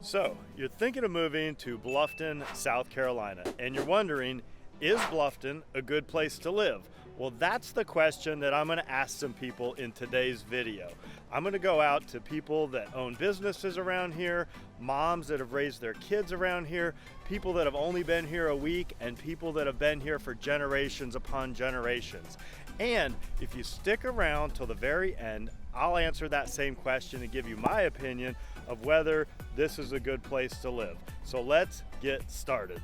So, you're thinking of moving to Bluffton, South Carolina, and you're wondering, is Bluffton a good place to live? Well, that's the question that I'm going to ask some people in today's video. I'm going to go out to people that own businesses around here, moms that have raised their kids around here, people that have only been here a week, and people that have been here for generations upon generations. And if you stick around till the very end, I'll answer that same question and give you my opinion of whether this is a good place to live. So let's get started.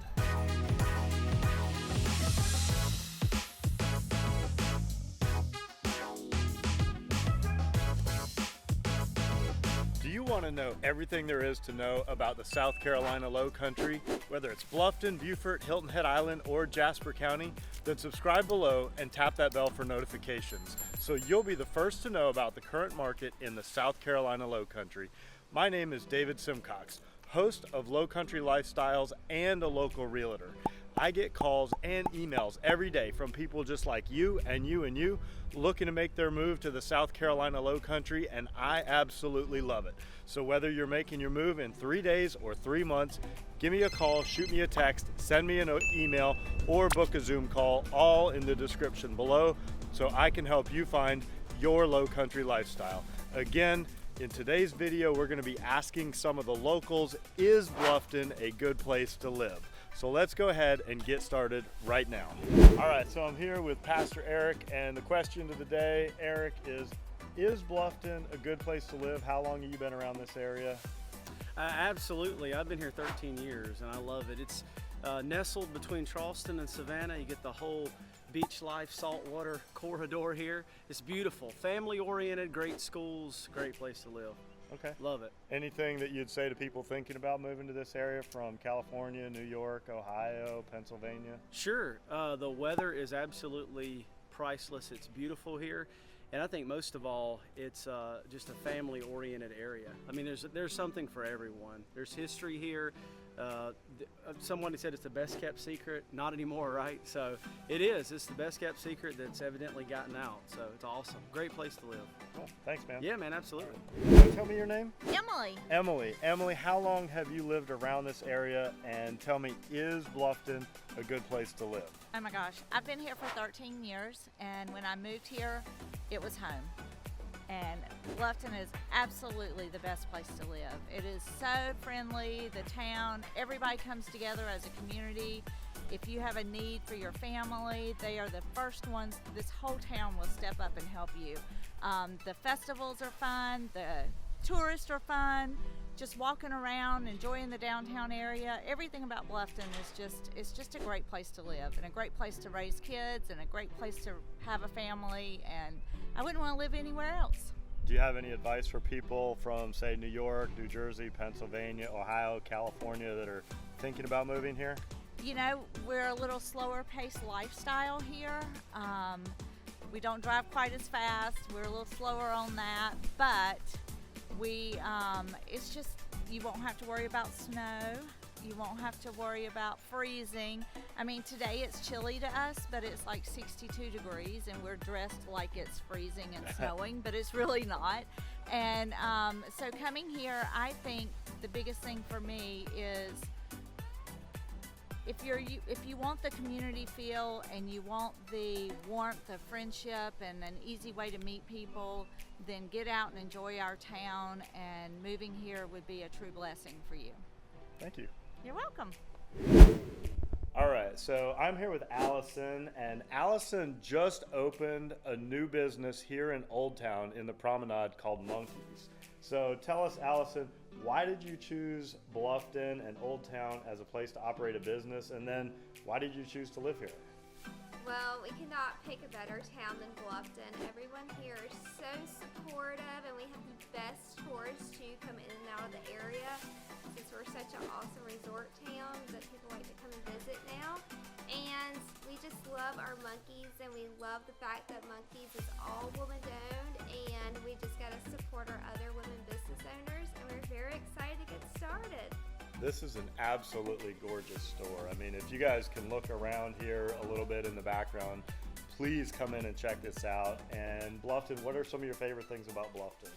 Do you want to know everything there is to know about the South Carolina Lowcountry? Whether it's Bluffton, Beaufort, Hilton Head Island, or Jasper County? Then subscribe below and tap that bell for notifications so you'll be the first to know about the current market in the South Carolina Lowcountry. My name is David Simcox, host of Lowcountry Lifestyles and a local realtor. I get calls and emails every day from people just like you and you and you looking to make their move to the South Carolina Lowcountry, and I absolutely love it. So whether you're making your move in 3 days or 3 months, give me a call, shoot me a text, send me an email, or book a Zoom call, all in the description below, so I can help you find your Lowcountry lifestyle. Again, in today's video, we're going to be asking some of the locals, is Bluffton a good place to live? So let's go ahead and get started right now. All right, so I'm here with Pastor Eric, and the question of the day, Eric, is Bluffton a good place to live? How long have you been around this area? Absolutely. I've been here 13 years and I love it. It's nestled between Charleston and Savannah. You get the whole beach life, saltwater corridor here. It's beautiful, family oriented, great schools, great place to live. Okay. Love it. Anything that you'd say to people thinking about moving to this area from California, New York, Ohio, Pennsylvania? Sure. The weather is absolutely priceless. It's beautiful here. And I think most of all, it's just a family-oriented area. I mean, there's something for everyone. There's history here. Someone said it's the best kept secret. Not anymore, right? So it is. It's the best kept secret that's evidently gotten out. So it's awesome. Great place to live. Cool. Thanks, man. Yeah, man, absolutely. Tell me your name. Emily. Emily, how long have you lived around this area? And tell me, is Bluffton a good place to live? Oh my gosh, I've been here for 13 years, and when I moved here, it was home. And Bluffton is absolutely the best place to live. It is so friendly, the town, everybody comes together as a community. If you have a need for your family, they are the first ones, this whole town will step up and help you. The festivals are fun, the tourists are fun, just walking around, enjoying the downtown area. Everything about Bluffton is just a great place to live and a great place to raise kids and a great place to have a family, and I wouldn't want to live anywhere else. Do you have any advice for people from, say, New York, New Jersey, Pennsylvania, Ohio, California that are thinking about moving here? You know, we're a little slower paced lifestyle here. We don't drive quite as fast. We're a little slower on that, but it's just, you won't have to worry about snow. You won't have to worry about freezing. I mean, today it's chilly to us, but it's like 62 degrees and we're dressed like it's freezing and snowing, but it's really not. And so coming here, I think the biggest thing for me is if you want the community feel and you want the warmth of friendship and an easy way to meet people, then get out and enjoy our town, and moving here would be a true blessing for you. Thank you. You're welcome. All right, so I'm here with Allison, and Allison just opened a new business here in Old Town in the Promenade called Monkeys. So tell us, Allison, why did you choose Bluffton and Old Town as a place to operate a business, and then why did you choose to live here? Well, we could not pick a better town than Bluffton. Everyone here is so supportive, and we have the best tourists to come in and out of the area, since we're such an awesome resort town that people like to come and visit now. And we just love our Monkeys, and we love the fact that Monkeys is all woman-owned, and we just got to support our other women business owners, and we're very excited to get started. This is an absolutely gorgeous store. I mean, if you guys can look around here a little bit in the background, please come in and check this out. And Bluffton, what are some of your favorite things about Bluffton?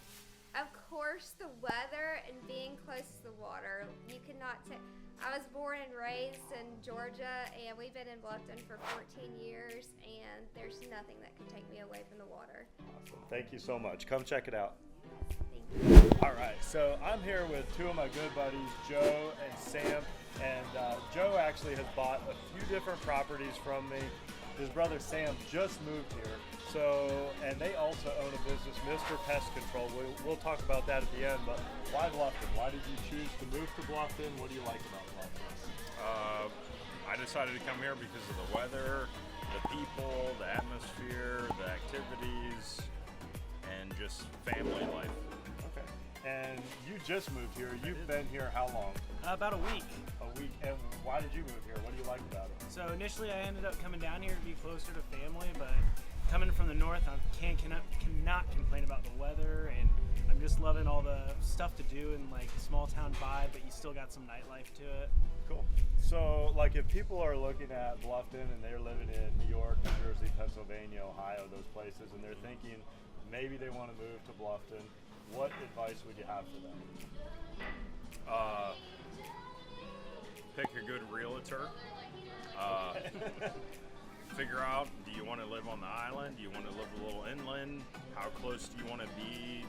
Of course, the weather and being close to the water. cannot take. I was born and raised in Georgia, and we've been in Bluffton for 14 years, and there's nothing that can take me away from the water. Awesome. Thank you so much. Come check it out. Thank you. All right, so I'm here with two of my good buddies, Joe and Sam. And Joe actually has bought a few different properties from me. His brother Sam just moved here. So, and they also own a business, Mr. Pest Control. We'll talk about that at the end, but why Bluffton? Why did you choose to move to Bluffton? What do you like about Bluffton? I decided to come here because of the weather, the people, the atmosphere, the activities, and just family life. Okay. And you just moved here. You've been here how long? About a week. A week. And why did you move here? What do you like about it? So initially I ended up coming down here to be closer to family, but coming from the north, I cannot complain about the weather, and I'm just loving all the stuff to do and like a small town vibe, but you still got some nightlife to it. Cool. So, like, if people are looking at Bluffton and they're living in New York, New Jersey, Pennsylvania, Ohio, those places, and they're thinking maybe they want to move to Bluffton, what advice would you have for them? Pick a good realtor. Figure out, do you want to live on the island? Do you want to live a little inland? How close do you want to be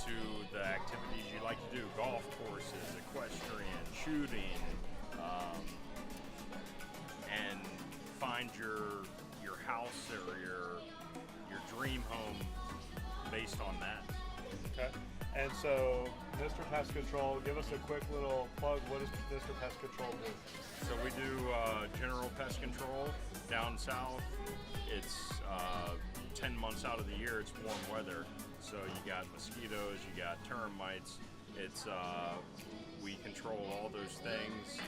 to the activities you like to do? Golf courses, equestrian, shooting, and find your house or your dream home based on that. Okay. And so, Mr. Pest Control, give us a quick little plug. What does Mr. Pest Control do? So we do general pest control down south. It's 10 months out of the year, it's warm weather. So you got mosquitoes, you got termites. It's we control all those things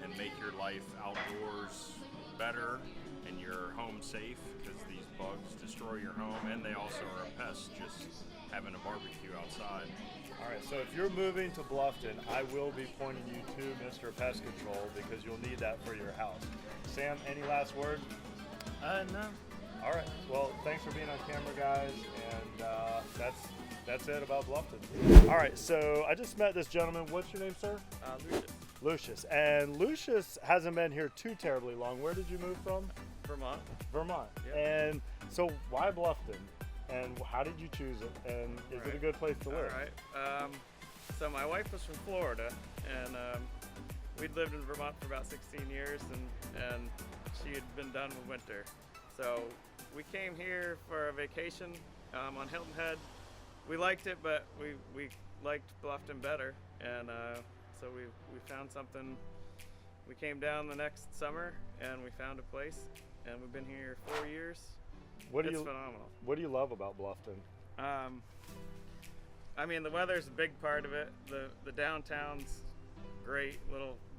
and make your life outdoors better and your home safe, because these bugs destroy your home, and they also are a pest just having a barbecue outside. All right, so if you're moving to Bluffton, I will be pointing you to Mr. Pest Control because you'll need that for your house. Sam, any last word? No. All right, well, thanks for being on camera, guys, and that's it about Bluffton. All right, so I just met this gentleman. What's your name, sir? Lucius. Lucius. And Lucius hasn't been here too terribly long. Where did you move from? Vermont. Vermont. Yep. And so why Bluffton? And how did you choose it? And is it a good place to live? All right. So my wife was from Florida, and we'd lived in Vermont for about 16 years, and she had been done with winter. So we came here for a vacation on Hilton Head. We liked it, but we liked Bluffton better, and so we found something. We came down the next summer, and we found a place, and we've been here 4 years. It's phenomenal. What do you love about Bluffton? I mean, the weather's a big part of it. The downtown's great,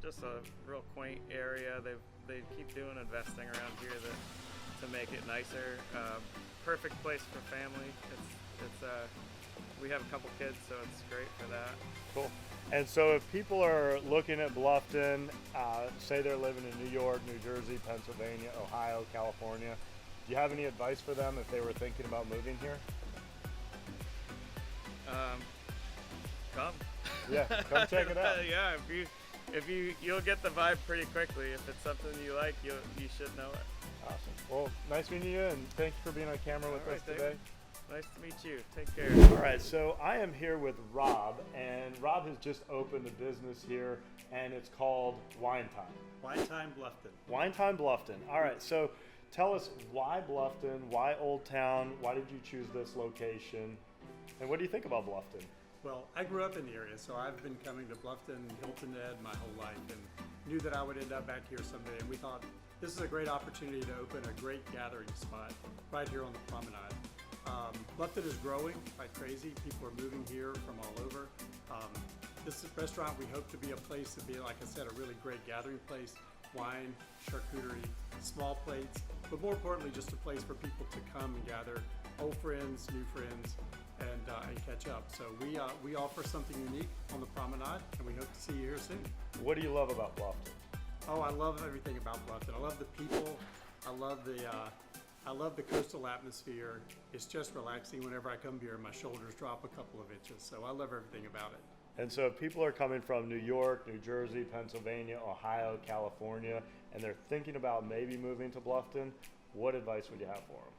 just a real quaint area. They keep doing investing around here to make it nicer. Perfect place for family. We have a couple kids, so it's great for that. Cool. And so if people are looking at Bluffton, say they're living in New York, New Jersey, Pennsylvania, Ohio, California, do you have any advice for them if they were thinking about moving here? Come. Yeah, come check it out. Yeah, you'll get the vibe pretty quickly. If it's something you like, you should know it. Awesome. Well, nice meeting you, and thank you for being on camera with us today. Nice to meet you. Take care. All right, so I am here with Rob, and Rob has just opened a business here, and it's called Wine Time. Wine Time Bluffton. Wine Time Bluffton. All right, so tell us why Bluffton, why Old Town, why did you choose this location, and what do you think about Bluffton? Well, I grew up in the area, so I've been coming to Bluffton, Hilton Head my whole life, and knew that I would end up back here someday, and we thought this is a great opportunity to open a great gathering spot right here on the promenade. Bluffton is growing like crazy. People are moving here from all over. This restaurant, we hope to be a place to be, like I said, a really great gathering place. Wine, charcuterie, small plates, but more importantly, just a place for people to come and gather, old friends, new friends, and catch up. So we offer something unique on the promenade, and we hope to see you here soon. What do you love about Bluffton? Oh, I love everything about Bluffton. I love the people. I love the coastal atmosphere. It's just relaxing. Whenever I come here, my shoulders drop a couple of inches. So I love everything about it. And so if people are coming from New York, New Jersey, Pennsylvania, Ohio, California, and they're thinking about maybe moving to Bluffton, what advice would you have for them?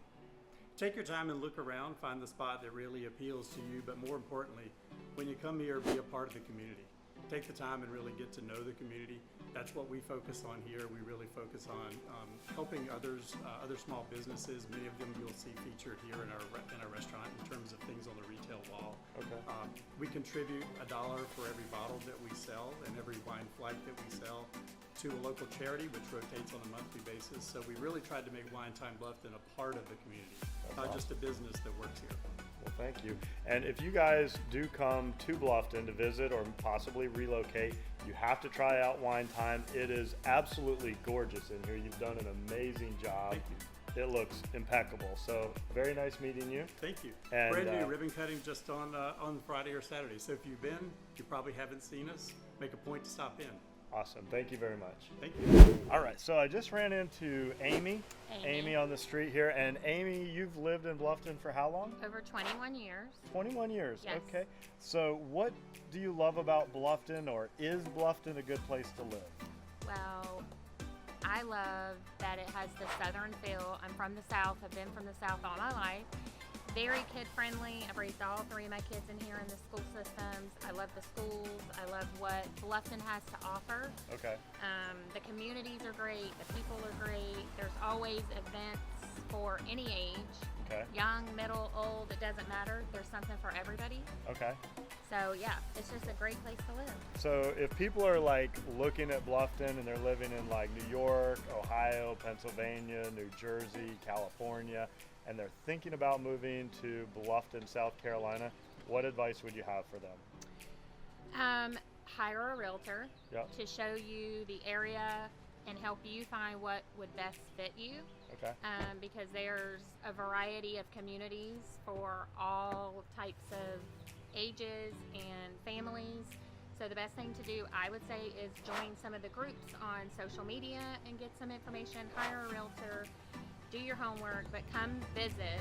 Take your time and look around, find the spot that really appeals to you, but more importantly, when you come here, be a part of the community. Take the time and really get to know the community. That's what we focus on here. We really focus on helping others, other small businesses. Many of them you'll see featured here in our restaurant in terms of things on the retail wall. Okay. We contribute $1 for every bottle that we sell and every wine flight that we sell to a local charity, which rotates on a monthly basis. So we really tried to make Wine Time Bluffton a part of the community, not just a business that works here. Well, thank you. And if you guys do come to Bluffton to visit or possibly relocate, you have to try out Wine Time. It is absolutely gorgeous in here. You've done an amazing job. Thank you. It looks impeccable. So very nice meeting you. Thank you. And, brand new ribbon cutting just on Friday or Saturday. So if you've been, you probably haven't seen us. Make a point to stop in. Awesome. Thank you very much. Thank you. All right. So I just ran into Amy on the street here. And Amy, you've lived in Bluffton for how long? Over 21 years. 21 years. Yes. Okay. So what do you love about Bluffton, or is Bluffton a good place to live? Well, I love that it has the southern feel. I'm from the South. I've been from the South all my life. Very kid friendly. I've raised all 3 of my kids in here in the school systems. I love the schools. I love what Bluffton has to offer. Okay. The communities are great. The people are great. There's always events for any age. Okay. Young, middle, old, it doesn't matter. There's something for everybody. Okay. So yeah, it's just a great place to live. So if people are like looking at Bluffton and they're living in like New York, Ohio, Pennsylvania, New Jersey, California, and they're thinking about moving to Bluffton, South Carolina, what advice would you have for them? Hire a realtor Yep. to show you the area and help you find what would best fit you. Okay. Because there's a variety of communities for all types of ages and families. So the best thing to do, I would say, is join some of the groups on social media and get some information, hire a realtor, do your homework, but come visit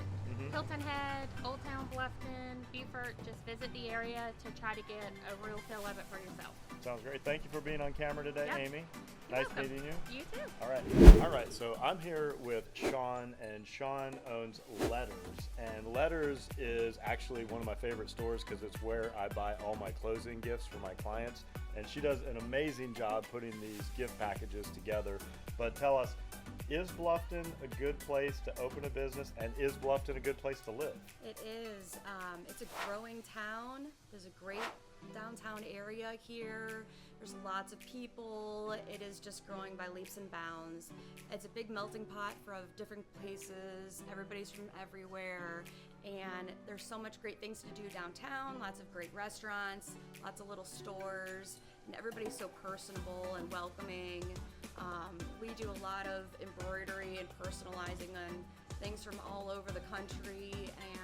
Hilton Head, Old Town Bluffton, Beaufort. Just visit the area to try to get a real feel of it for yourself. Sounds great. Thank you for being on camera today, Yep. Amy. You're Nice welcome. meeting you. You too. All right. All right. So I'm here with Shaun, and Shaun owns Letters. And Letters is actually one of my favorite stores because it's where I buy all my closing gifts for my clients. And she does an amazing job putting these gift packages together. But tell us, is Bluffton a good place to open a business, and is Bluffton a good place to live? It is. It's a growing town. There's a great downtown area here. There's lots of people. It is just growing by leaps and bounds. It's a big melting pot of different places. Everybody's from everywhere. And there's so much great things to do downtown. Lots of great restaurants, lots of little stores. And everybody's so personable and welcoming. We do a lot of embroidery and personalizing on things from all over the country,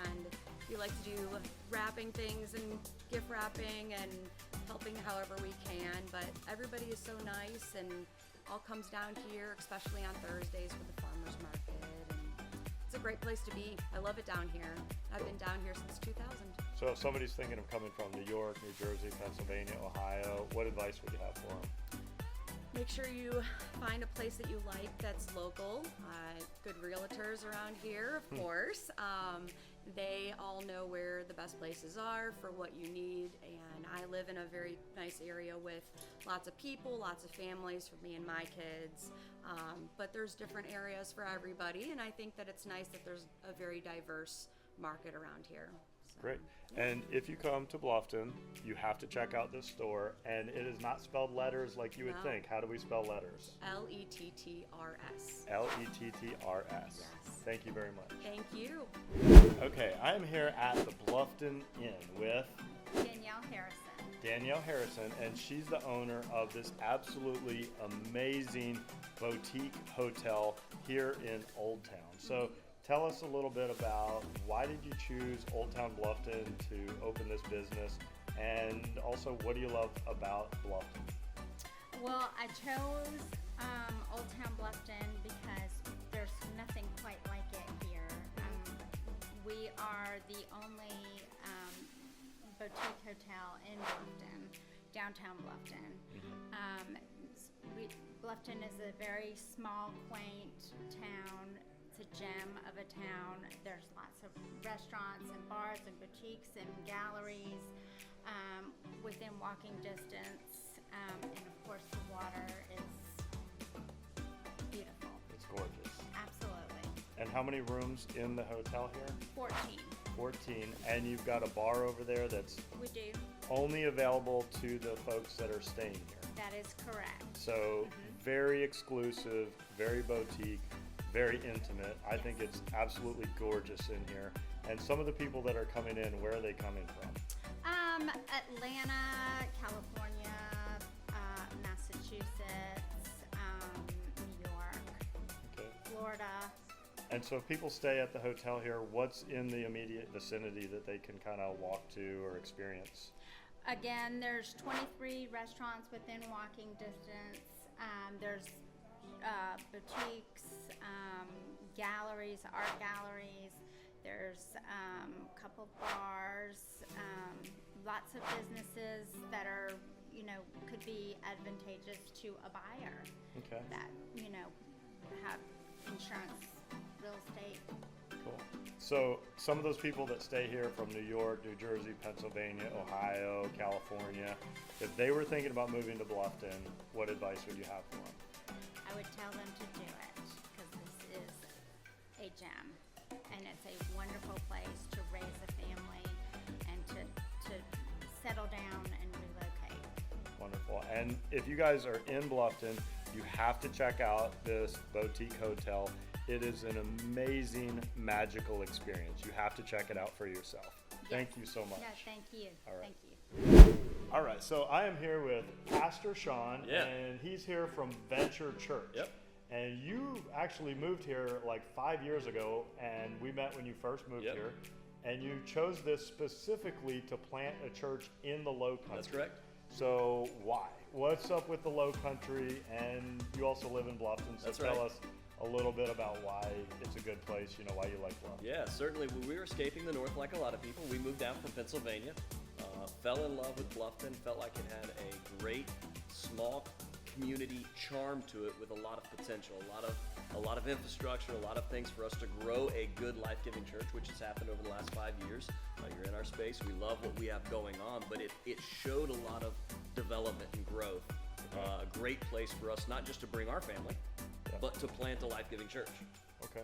and we like to do wrapping things and gift wrapping and helping however we can, but everybody is so nice and all comes down here, especially on Thursdays for the farmers market, and it's a great place to be. I love it down here. I've been down here since 2000. So if somebody's thinking of coming from New York, New Jersey, Pennsylvania, Ohio, what advice would you have for them? Make sure you find a place that you like that's local. Good realtors around here, of course. They all know where the best places are for what you need, and I live in a very nice area with lots of people, lots of families for me and my kids. But there's different areas for everybody, and I think that it's nice that there's a very diverse market around here. So, Great. yeah. And if you come to Bluffton, you have to check out this store. And it is not spelled letters like you would No. think. How do we spell letters? Lettrs. Lettrs. Yes. Thank you very much. Thank you. Okay, I am here at the Bluffton Inn with Danielle Harrison. Danielle Harrison, and she's the owner of this absolutely amazing boutique hotel here in Old Town. So tell us a little bit about why did you choose Old Town Bluffton to open this business, and also what do you love about Bluffton? Well, I chose Old Town Bluffton because there's nothing quite like it here. We are the only boutique hotel in Bluffton, downtown Bluffton. Bluffton is a very small, quaint town. It's a gem of a town. There's lots of restaurants and bars and boutiques and galleries within walking distance. And of course the water is beautiful. It's gorgeous. Absolutely. And how many rooms in the hotel here? 14. 14. And you've got a bar over there that's We do. only available to the folks that are staying here. That is correct. So very exclusive, very boutique, very intimate. I think it's absolutely gorgeous in here. And some of the people that are coming in, where are they coming from? Atlanta, California, Massachusetts, New York, Florida. And so if people stay at the hotel here, what's in the immediate vicinity that they can kind of walk to or experience? Again, there's 23 restaurants within walking distance. There's boutiques, galleries, art galleries. There's a couple bars, lots of businesses that are, could be advantageous to a buyer. Okay. That, have insurance, real estate. Cool. So some of those people that stay here from New York, New Jersey, Pennsylvania, Ohio, California, if they were thinking about moving to Bluffton, what advice would you have for them? I would tell them to do it because this is a gem and it's a wonderful place to raise a family and to settle down and relocate. Wonderful. And if you guys are in Bluffton, you have to check out this boutique hotel. It is an amazing, magical experience. You have to check it out for yourself. Yes. Thank you so much. Yeah, thank you. All right. Thank you. All right, so I am here with Pastor Shaun, Yeah. and he's here from Venture Church. Yep. And you actually moved here like 5 years ago, and we met when you first moved Yep. here. And you chose this specifically to plant a church in the Lowcountry. That's correct. So why? What's up with the Lowcountry? And you also live in Bluffton, so That's tell right. us a little bit about why it's a good place, why you like Bluffton. Yeah, certainly. When we were escaping the north like a lot of people, we moved down from Pennsylvania, fell in love with Bluffton, felt like it had a great small community charm to it with a lot of potential, a lot of infrastructure, a lot of things for us to grow a good life-giving church, which has happened over the last 5 years. You're in our space. We love what we have going on, but it showed a lot of development and growth. A great place for us, not just to bring our family, but to plant a life-giving church. Okay.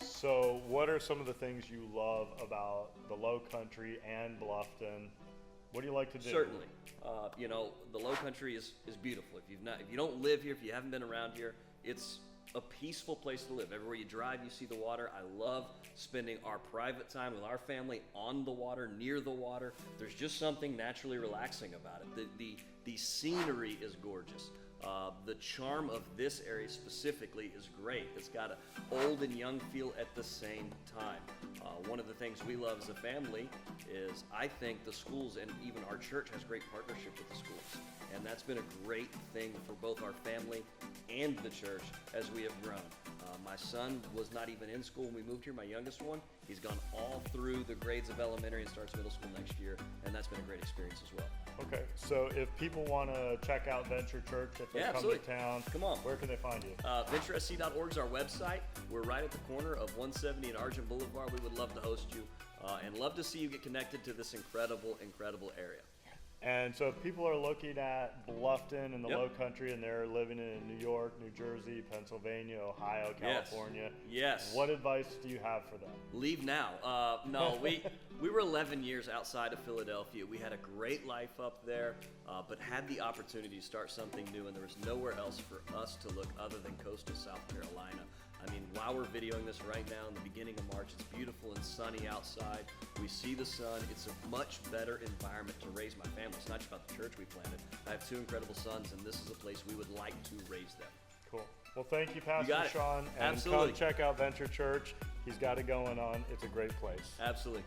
So what are some of the things you love about the Lowcountry and Bluffton? What do you like to do? Certainly. The Lowcountry is beautiful. If you don't live here, if you haven't been around here, it's a peaceful place to live. Everywhere you drive, you see the water. I love spending our private time with our family on the water, near the water. There's just something naturally relaxing about it. The scenery is gorgeous. The charm of this area specifically is great. It's got an old and young feel at the same time. One of the things we love as a family is I think the schools and even our church has great partnership with the schools. And that's been a great thing for both our family and the church as we have grown. My son was not even in school when we moved here, my youngest one. He's gone all through the grades of elementary and starts middle school next year, and that's been a great experience as well. Okay, so if people want to check out Venture Church, if they come to town, come on. Where can they find you? VentureSC.org is our website. We're right at the corner of 170 and Argent Boulevard. We would love to host you and love to see you get connected to this incredible area. And so if people are looking at Bluffton and the Lowcountry and they're living in New York, New Jersey, Pennsylvania, Ohio, California, yes. What advice do you have for them? Leave now. No, we were 11 years outside of Philadelphia. We had a great life up there, but had the opportunity to start something new, and there was nowhere else for us to look other than coastal South Carolina. I mean, while we're videoing this right now in the beginning of March, it's beautiful and sunny outside. We see the sun. It's a much better environment to raise my family. It's not just about the church we planted. I have 2 incredible sons, and this is a place we would like to raise them. Cool. Well, thank you, Pastor Shaun. And Absolutely. come check out Venture Church. He's got it going on. It's a great place. Absolutely.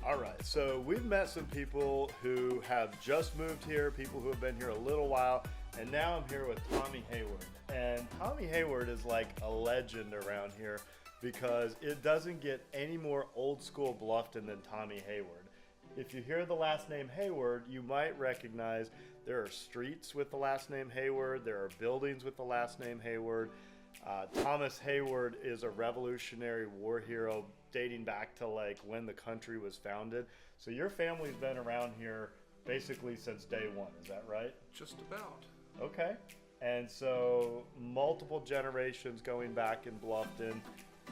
All right, so we've met some people who have just moved here, people who have been here a little while, and now I'm here with Tommy Hayward. And Tommy Hayward is like a legend around here because it doesn't get any more old school Bluffton than Tommy Hayward. if you hear the last name Hayward, you might recognize there are streets with the last name Hayward. There are buildings with the last name Hayward. Thomas Hayward is a Revolutionary War hero dating back to like when the country was founded. So your family's been around here basically since day one, is that right? Just about. Okay. And so multiple generations going back in Bluffton,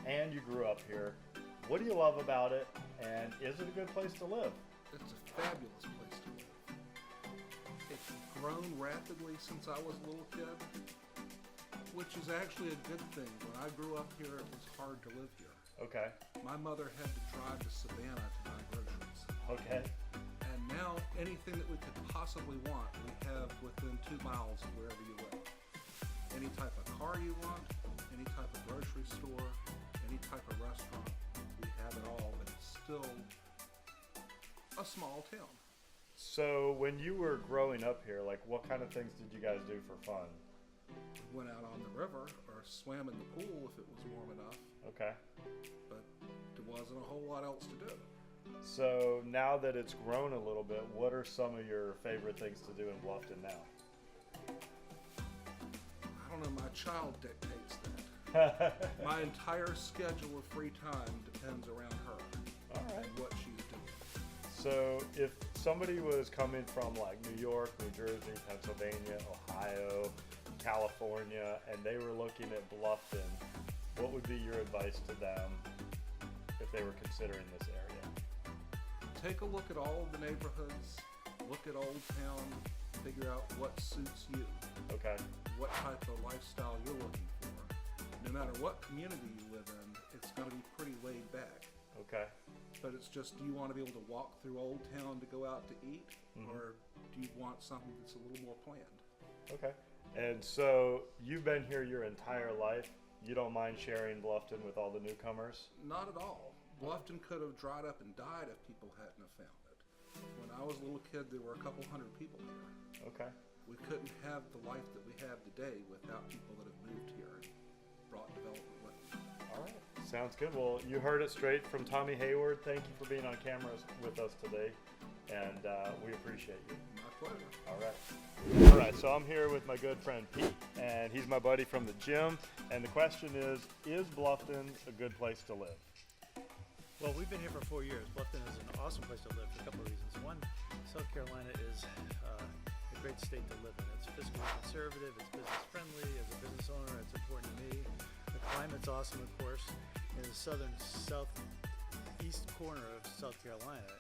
and you grew up here. What do you love about it, and is it a good place to live? It's a fabulous place to live. It's grown rapidly since I was a little kid, which is actually a good thing. When I grew up here, it was hard to live here. Okay. My mother had to drive to Savannah to buy groceries. Okay. And now anything that we could possibly want, we have within 2 miles of wherever you live. Any type of car you want, any type of grocery store, any type of restaurant, we have it all, but it's still a small town. So when you were growing up here, like what kind of things did you guys do for fun? We went out on the river or swam in the pool if it was warm enough. Okay. But there wasn't a whole lot else to do. So now that it's grown a little bit, what are some of your favorite things to do in Bluffton now? I don't know, my child dictates that. My entire schedule of free time depends around her. All right. And what she's doing. So if somebody was coming from like New York, New Jersey, Pennsylvania, Ohio, California, and they were looking at Bluffton, what would be your advice to them if they were considering this area? Take a look at all of the neighborhoods, look at Old Town, figure out what suits you. Okay. What type of lifestyle you're looking for. No matter what community you live in, it's going to be pretty laid back. Okay. But it's just, do you want to be able to walk through Old Town to go out to eat? Mm-hmm. Or do you want something that's a little more planned? Okay. And so you've been here your entire life. You don't mind sharing Bluffton with all the newcomers? Not at all. Bluffton could have dried up and died if people hadn't have found it. When I was a little kid, there were a couple hundred people here. Okay. We couldn't have the life that we have today without people that have moved here and brought development with them. All right. Sounds good. Well, you heard it straight from Tommy Hayward. Thank you for being on camera with us today, and we appreciate you. My pleasure. All right. All right, so I'm here with my good friend Pete, and he's my buddy from the gym, and the question is Bluffton a good place to live? Well, we've been here for 4 years. Bluffton is an awesome place to live for a couple of reasons. One, South Carolina is a great state to live in. It's fiscally conservative, it's business friendly. As a business owner, it's important to me. The climate's awesome, of course. And the southeast corner of South Carolina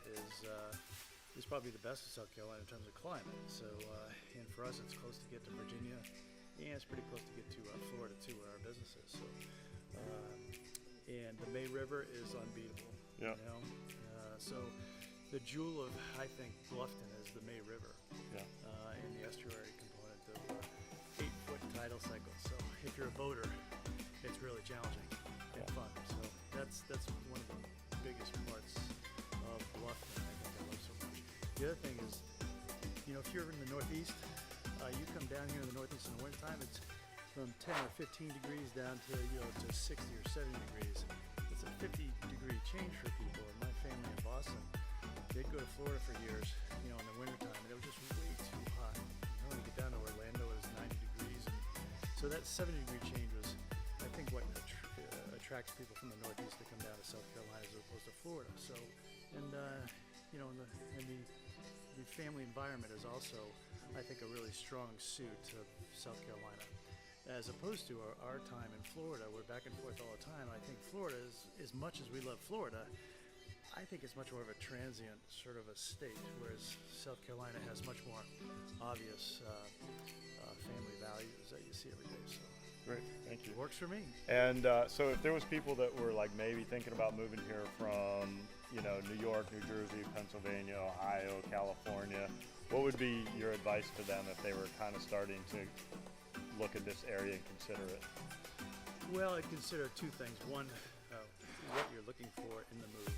is probably the best of South Carolina in terms of climate. So, and for us, it's close to get to Virginia, and it's pretty close to get to Florida too, where our business is. So, and the May River is unbeatable. Yeah. You know? So the jewel of, I think, Bluffton is the May River. Yeah. And the estuary component of 8-foot tidal cycle. So if you're a boater, it's really challenging and fun. So that's one of the biggest parts of Bluffton I think I love so much. The other thing is, you know, if you're in the Northeast, you come down here in the Northeast in the wintertime, it's from 10 or 15 degrees down to, you know, to 60 or 70 degrees. It's a 50-degree change for people. And my family in Boston, they'd go to Florida for years, you know, in the wintertime, and it was just way too hot. You know, when you get down to Orlando, it was 90 degrees. And so that 70-degree change was, I think, what attracts people from the Northeast to come down to South Carolina as opposed to Florida. So, and you know, and the family environment is also, I think, a really strong suit of South Carolina. As opposed to our time in Florida, we're back and forth all the time. I think Florida is, as much as we love Florida, I think it's much more of a transient sort of a state, whereas South Carolina has much more obvious family values that you see every day. So great, thank you. Works for me. And so if there was people that were like maybe thinking about moving here from, you know, New York, New Jersey, Pennsylvania, Ohio, California, what would be your advice to them if they were kind of starting to look at this area and consider it? Well, I'd consider two things. One, what you're looking for in the move,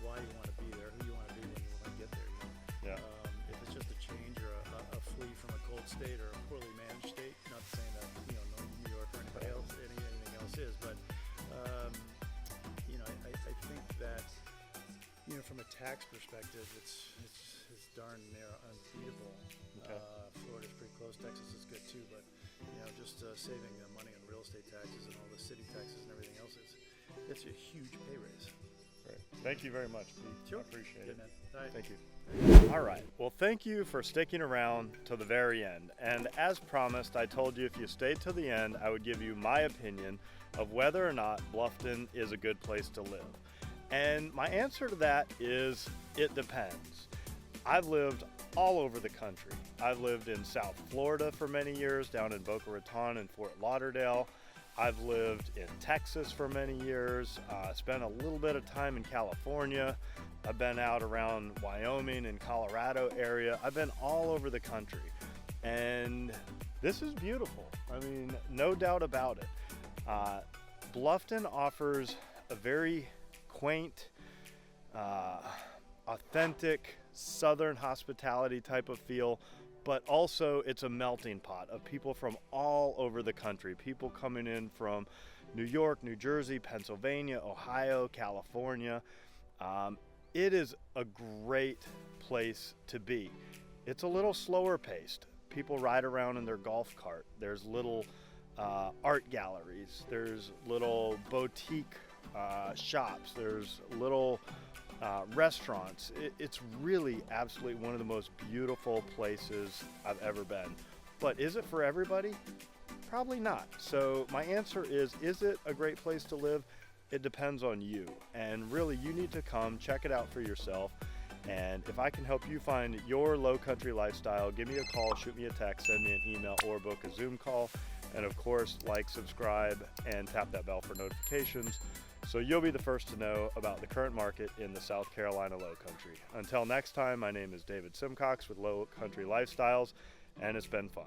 why you want to be there, who you want to be when you want to get there. You know? Yeah. If it's just a change or a flee from a cold state or a poorly managed state, not saying that, you know, New York or anybody else, anything else is, but you know, I think that from a tax perspective, it's darn near unbeatable. Okay. Florida's pretty close. Texas is good too, but just saving money on real estate taxes and all the city taxes and everything else it's a huge pay raise. Great. Thank you very much, Pete. Sure. I appreciate Good, it. man. All right. Thank you. All right. Well, thank you for sticking around to the very end. And as promised, I told you if you stayed to the end, I would give you my opinion of whether or not Bluffton is a good place to live. And my answer to that is it depends. I've lived all over the country. I've lived in South Florida for many years, down in Boca Raton and Fort Lauderdale. I've lived in Texas for many years, spent a little bit of time in California. I've been out around Wyoming and Colorado area. I've been all over the country. And this is beautiful. I mean, no doubt about it. Bluffton offers a very quaint, authentic Southern hospitality type of feel, but also it's a melting pot of people from all over the country. People coming in from New York, New Jersey, Pennsylvania, Ohio, California. It is a great place to be. It's a little slower paced. People ride around in their golf cart. There's little art galleries. There's little boutique shops. There's little restaurants. It's really absolutely one of the most beautiful places I've ever been. But is it for everybody? Probably not. So my answer is it a great place to live? It depends on you. And really, you need to come check it out for yourself. And if I can help you find your low country lifestyle, give me a call, shoot me a text, send me an email, or book a Zoom call. And of course, like, subscribe, and tap that bell for notifications, so you'll be the first to know about the current market in the South Carolina Lowcountry. Until next time, my name is David Simcox with Low Country Lifestyles, and it's been fun.